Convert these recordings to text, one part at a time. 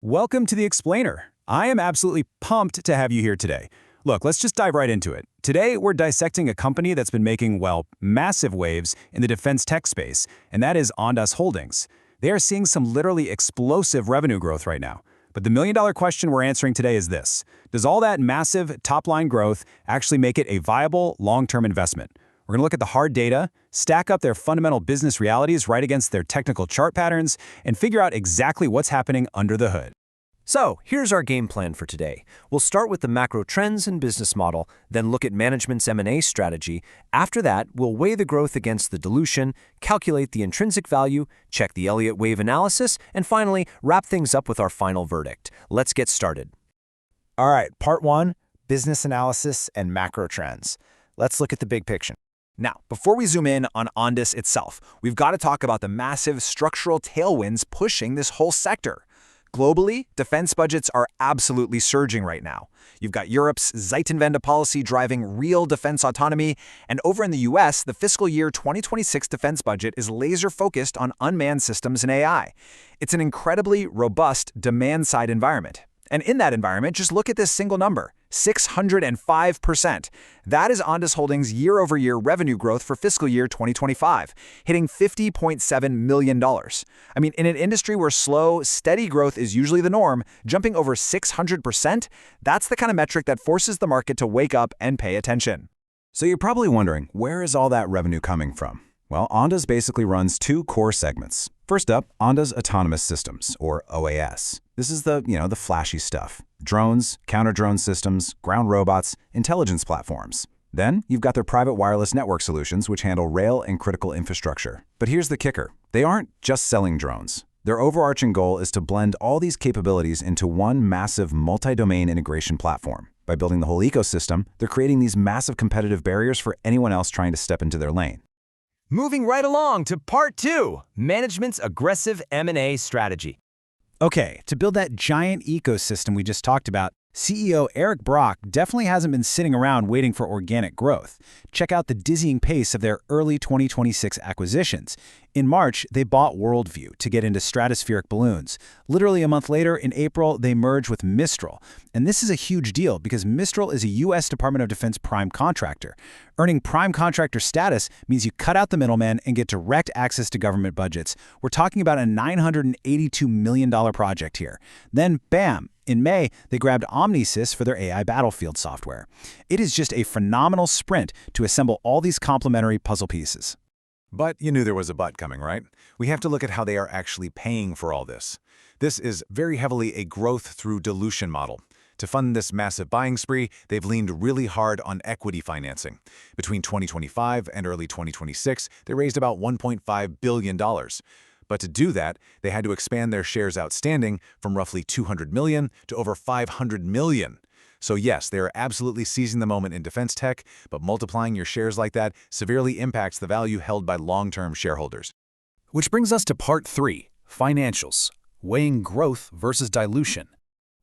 Welcome to The Explainer. I am absolutely pumped to have you here today. Look, let's just dive right into it. Today, we're dissecting a company that's been making, well, massive waves in the defense tech space, and that is Ondas Holdings. They are seeing some literally explosive revenue growth right now. But the million-dollar question we're answering today is this: does all that massive top-line growth actually make it a viable long-term investment? We're going to look at the hard data, stack up their fundamental business realities right against their technical chart patterns, and figure out exactly what's happening under the hood. So, here's our game plan for today. We'll start with the macro trends and business model, then look at management's M&A strategy. After that, we'll weigh the growth against the dilution, calculate the intrinsic value, check the Elliott wave analysis, and finally, wrap things up with our final verdict. Let's get started. All right, part one, business analysis and macro trends. Let's look at the big picture. Now, before we zoom in on Ondas itself, we've got to talk about the massive structural tailwinds pushing this whole sector. Globally, defense budgets are absolutely surging right now. You've got Europe's Zeitenwende policy driving real defense autonomy, and over in the US, the fiscal year 2026 defense budget is laser-focused on unmanned systems and AI. It's an incredibly robust demand-side environment. And in that environment, just look at this single number, 605%. That is Ondas Holdings' year-over-year revenue growth for fiscal year 2025, hitting $50.7 million. I mean, in an industry where slow, steady growth is usually the norm, jumping over 600%, that's the kind of metric that forces the market to wake up and pay attention. So you're probably wondering, where is all that revenue coming from? Well, Ondas basically runs two core segments. First up, Ondas Autonomous Systems, or OAS. This is the flashy stuff. Drones, counter-drone systems, ground robots, intelligence platforms. Then, you've got their private wireless network solutions, which handle rail and critical infrastructure. But here's the kicker. They aren't just selling drones. Their overarching goal is to blend all these capabilities into one massive multi-domain integration platform. By building the whole ecosystem, they're creating these massive competitive barriers for anyone else trying to step into their lane. Moving right along to part two, management's aggressive M&A strategy. Okay, to build that giant ecosystem we just talked about, CEO Eric Brock definitely hasn't been sitting around waiting for organic growth. Check out the dizzying pace of their early 2026 acquisitions. In March, they bought Worldview to get into stratospheric balloons. Literally a month later, in April, they merged with Mistral. And this is a huge deal because Mistral is a U.S. Department of Defense prime contractor. Earning prime contractor status means you cut out the middleman and get direct access to government budgets. We're talking about a $982 million project here. Then, bam! In May, they grabbed Omnisys for their AI battlefield software. It is just a phenomenal sprint to assemble all these complementary puzzle pieces. But you knew there was a but coming, right? We have to look at how they are actually paying for all this. This is very heavily a growth through dilution model. To fund this massive buying spree, they've leaned really hard on equity financing. Between 2025 and early 2026, they raised about $1.5 billion. But to do that, they had to expand their shares outstanding from roughly 200 million to over 500 million. So yes, they are absolutely seizing the moment in defense tech, but multiplying your shares like that severely impacts the value held by long-term shareholders. Which brings us to part three, financials, weighing growth versus dilution.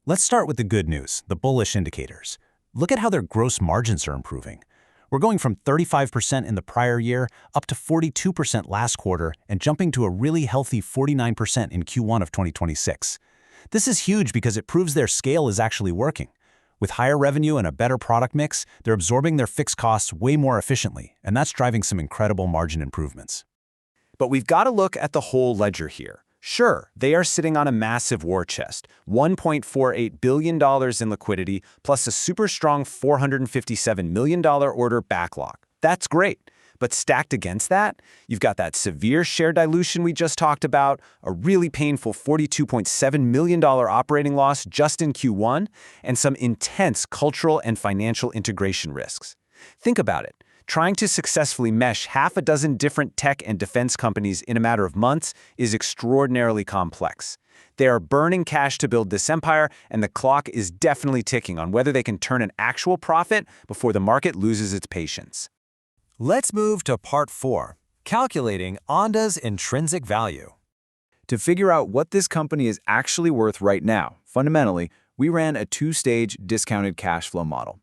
Let's start with the good news, the bullish indicators. Look at how their gross margins are improving. We're going from 35% in the prior year up to 42% last quarter and jumping to a really healthy 49% in Q1 of 2026. This is huge because it proves their scale is actually working. With higher revenue and a better product mix, they're absorbing their fixed costs way more efficiently, and that's driving some incredible margin improvements. But we've got to look at the whole ledger here. Sure, they are sitting on a massive war chest, $1.48 billion in liquidity, plus a super strong $457 million order backlog. That's great. But stacked against that, you've got that severe share dilution we just talked about, a really painful $42.7 million operating loss just in Q1, and some intense cultural and financial integration risks. Think about it. Trying to successfully mesh half a dozen different tech and defense companies in a matter of months is extraordinarily complex. They are burning cash to build this empire, and the clock is definitely ticking on whether they can turn an actual profit before the market loses its patience. Let's move to part four, calculating Ondas' intrinsic value. To figure out what this company is actually worth right now, fundamentally, we ran a two-stage discounted cash flow model.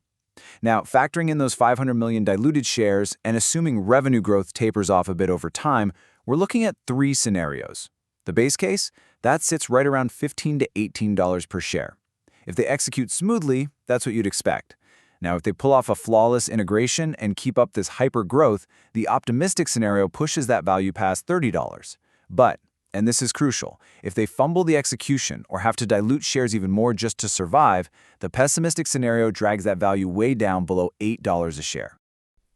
Now, factoring in those 500 million diluted shares and assuming revenue growth tapers off a bit over time, we're looking at three scenarios. The base case, That sits right around $15 to $18 per share. If they execute smoothly, that's what you'd expect. Now, if they pull off a flawless integration and keep up this hyper growth, the optimistic scenario pushes that value past $30. But, and this is crucial, if they fumble the execution or have to dilute shares even more just to survive, the pessimistic scenario drags that value way down below $8 a share.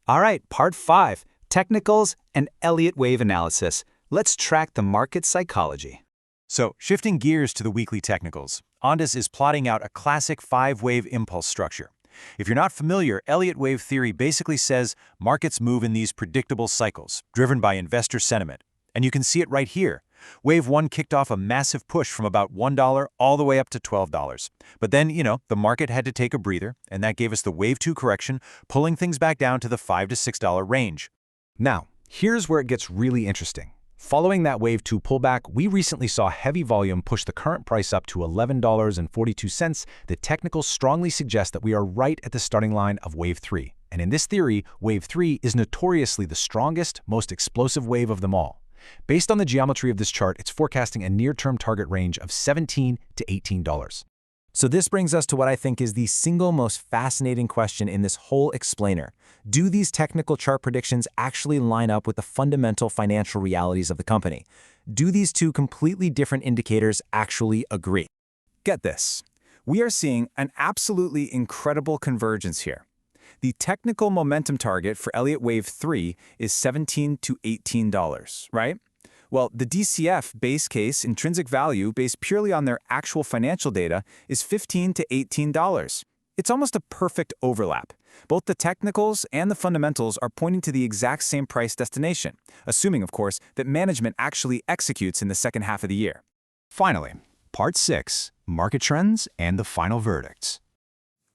All right, part 5, technicals and Elliott wave analysis. Let's track the market psychology. So, shifting gears to the weekly technicals, Ondas is plotting out a classic 5-wave impulse structure. If you're not familiar, Elliott wave theory basically says markets move in these predictable cycles, driven by investor sentiment. And you can see it right here. Wave 1 kicked off a massive push from about $1 all the way up to $12. But then, the market had to take a breather, and that gave us the Wave 2 correction, pulling things back down to the $5 to $6 range. Now, here's where it gets really interesting. Following that Wave 2 pullback, we recently saw heavy volume push the current price up to $11.42. The technicals strongly suggest that we are right at the starting line of Wave 3. And in this theory, Wave 3 is notoriously the strongest, most explosive wave of them all. Based on the geometry of this chart, it's forecasting a near-term target range of $17 to $18. So this brings us to what I think is the single most fascinating question in this whole explainer. Do these technical chart predictions actually line up with the fundamental financial realities of the company? Do these two completely different indicators actually agree? Get this. We are seeing an absolutely incredible convergence here. The technical momentum target for Elliott Wave 3 is $17 to $18, right? Well, the DCF base case intrinsic value based purely on their actual financial data is $15 to $18. It's almost a perfect overlap. Both the technicals and the fundamentals are pointing to the exact same price destination, assuming, of course, that management actually executes in the second half of the year. Finally, part 6, market trends and the final verdicts.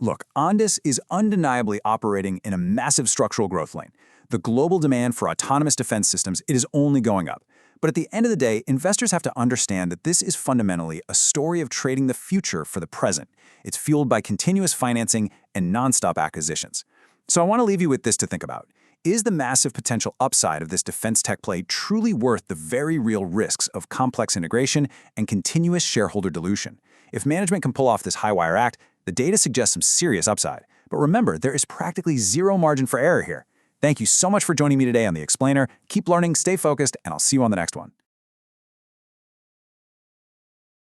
Look, Ondas is undeniably operating in a massive structural growth lane. The global demand for autonomous defense systems, it is only going up. But at the end of the day, investors have to understand that this is fundamentally a story of trading the future for the present. It's fueled by continuous financing and nonstop acquisitions. So I want to leave you with this to think about. Is the massive potential upside of this defense tech play truly worth the very real risks of complex integration and continuous shareholder dilution? If management can pull off this high-wire act, the data suggests some serious upside. But remember, there is practically zero margin for error here. Thank you so much for joining me today on The Explainer. Keep learning, stay focused, and I'll see you on the next one.